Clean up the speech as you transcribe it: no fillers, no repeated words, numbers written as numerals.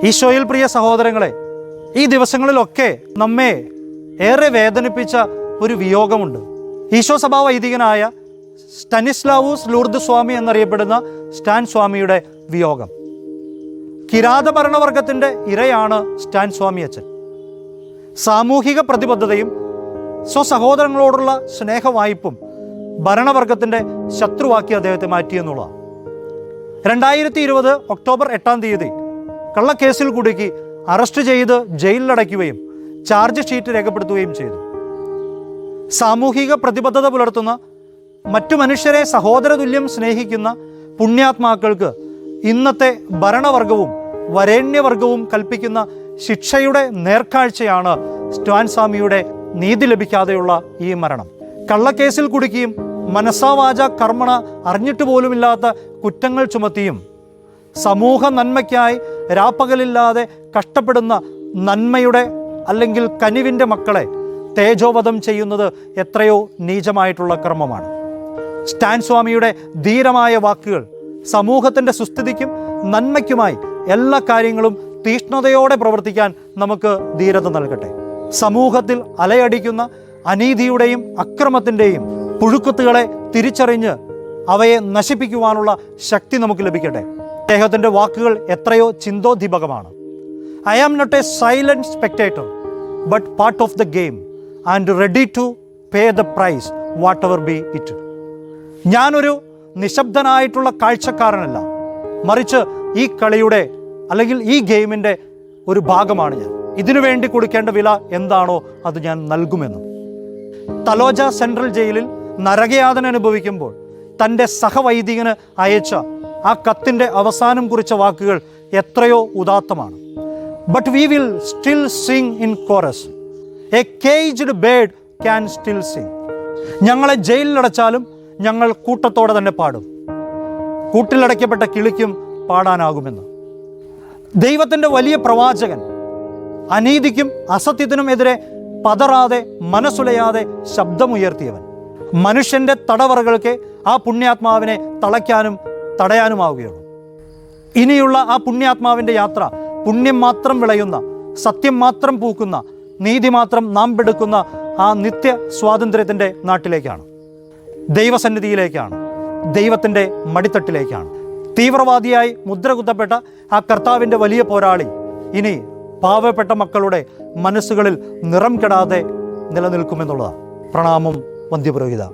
ഈശോയിൽ പ്രിയ സഹോദരങ്ങളെ, ഈ ദിവസങ്ങളിലൊക്കെ നമ്മെ ഏറെ വേദനിപ്പിച്ച ഒരു വിയോഗമുണ്ട്. ഈശോ സഭാ വൈദികനായ സ്റ്റനിസ്ലാവൂസ് ലൂർദ് സ്വാമി എന്നറിയപ്പെടുന്ന സ്റ്റാൻ സ്വാമിയുടെ വിയോഗം. കിരാത ഭരണവർഗത്തിൻ്റെ ഇരയാണ് സ്റ്റാൻ സ്വാമി അച്ഛൻ. സാമൂഹിക പ്രതിബദ്ധതയും സ്വസഹോദരങ്ങളോടുള്ള സ്നേഹവായ്പും ഭരണവർഗത്തിൻ്റെ ശത്രുവാക്കി അദ്ദേഹത്തെ മാറ്റിയെന്നുള്ളതാണ്. 2020 ഒക്ടോബർ 8 കള്ളക്കേസിൽ കുടുക്കി അറസ്റ്റ് ചെയ്ത് ജയിലിലടയ്ക്കുകയും ചാർജ് ഷീറ്റ് രേഖപ്പെടുത്തുകയും ചെയ്തു. സാമൂഹിക പ്രതിബദ്ധത പുലർത്തുന്ന, മറ്റു മനുഷ്യരെ സഹോദരതുല്യം സ്നേഹിക്കുന്ന പുണ്യാത്മാക്കൾക്ക് ഇന്നത്തെ ഭരണവർഗവും വരേണ്യവർഗവും കൽപ്പിക്കുന്ന ശിക്ഷയുടെ നേർക്കാഴ്ചയാണ് സ്റ്റാൻ സ്വാമിയുടെ നീതി ലഭിക്കാതെയുള്ള ഈ മരണം. കള്ളക്കേസിൽ കുടുക്കിയും മനസ്സാവാച കർമ്മണ അറിഞ്ഞിട്ട് പോലുമില്ലാത്ത കുറ്റങ്ങൾ ചുമത്തിയും സമൂഹ നന്മയ്ക്കായി രാപ്പകലില്ലാതെ കഷ്ടപ്പെടുന്ന നന്മയുടെ അല്ലെങ്കിൽ കനിവിൻ്റെ മക്കളെ തേജോവധം ചെയ്യുന്നത് എത്രയോ നീചമായിട്ടുള്ള കർമ്മമാണ്. സ്റ്റാൻ സ്വാമിയുടെ ധീരമായ വാക്കുകൾ സമൂഹത്തിൻ്റെ സുസ്ഥിതിക്കും നന്മയ്ക്കുമായി എല്ലാ കാര്യങ്ങളും തീഷ്ണതയോടെ പ്രവർത്തിക്കാൻ നമുക്ക് ധീരത നൽകട്ടെ. സമൂഹത്തിൽ അലയടിക്കുന്ന അനീതിയുടെയും അക്രമത്തിൻ്റെയും പുഴുക്കുത്തുകളെ തിരിച്ചറിഞ്ഞ് അവയെ നശിപ്പിക്കുവാനുള്ള ശക്തി നമുക്ക് ലഭിക്കട്ടെ. അദ്ദേഹത്തിൻ്റെ വാക്കുകൾ എത്രയോ ചിന്തോദ്ദീപകമാണ്. I am not a silent spectator but part of the game and ready to pay the price whatever be it. ഞാനൊരു നിശബ്ദനായിട്ടുള്ള കാഴ്ചക്കാരനല്ല, മറിച്ച് ഈ കളിയുടെ അല്ലെങ്കിൽ ഈ ഗെയിമിൻ്റെ ഒരു ഭാഗമാണ് ഞാൻ. ഇതിനു വേണ്ടി കൊടുക്കേണ്ട വില എന്താണോ അത് ഞാൻ നൽകുമെന്നും. തലോജ സെൻട്രൽ ജയിലിൽ നരകയാതന അനുഭവിക്കുമ്പോൾ തൻ്റെ സഹവൈദികന് അയച്ച ആ കത്തിൻ്റെ അവസാനം കുറിച്ച വാക്കുകൾ എത്രയോ ഉദാത്തമാണ്. But we will still sing in chorus, a caged bird can still sing. ഞങ്ങളെ ജയിലിലടച്ചാലും ഞങ്ങൾ കൂട്ടത്തോടെ തന്നെ പാടും, കൂട്ടിലടയ്ക്കപ്പെട്ട കിളിക്കും പാടാനാകുമെന്ന്. ദൈവത്തിൻ്റെ വലിയ പ്രവാചകൻ, അനീതിക്കും അസത്യത്തിനും എതിരെ പതറാതെ മനസ്സുലയാതെ ശബ്ദമുയർത്തിയവൻ, മനുഷ്യൻ്റെ തടവറകൾക്ക് ആ പുണ്യാത്മാവിനെ തളയ്ക്കാനും തടയാനുമാവുകയുള്ളൂ. ഇനിയുള്ള ആ പുണ്യാത്മാവിൻ്റെ യാത്ര പുണ്യം മാത്രം വിളയുന്ന, സത്യം മാത്രം പൂക്കുന്ന, നീതി മാത്രം നാമ്പെടുക്കുന്ന ആ നിത്യ സ്വാതന്ത്ര്യത്തിൻ്റെ നാട്ടിലേക്കാണ്, ദൈവസന്നിധിയിലേക്കാണ്, ദൈവത്തിൻ്റെ മടിത്തട്ടിലേക്കാണ്. തീവ്രവാദിയായി മുദ്ര കുത്തപ്പെട്ട ആ കർത്താവിൻ്റെ വലിയ പോരാളി ഇനി പാവപ്പെട്ട മക്കളുടെ മനസ്സുകളിൽ നിറം കെടാതെ നിലനിൽക്കുമെന്നുള്ളതാണ്. പ്രണാമം, വന്ധ്യപുരോഹിത.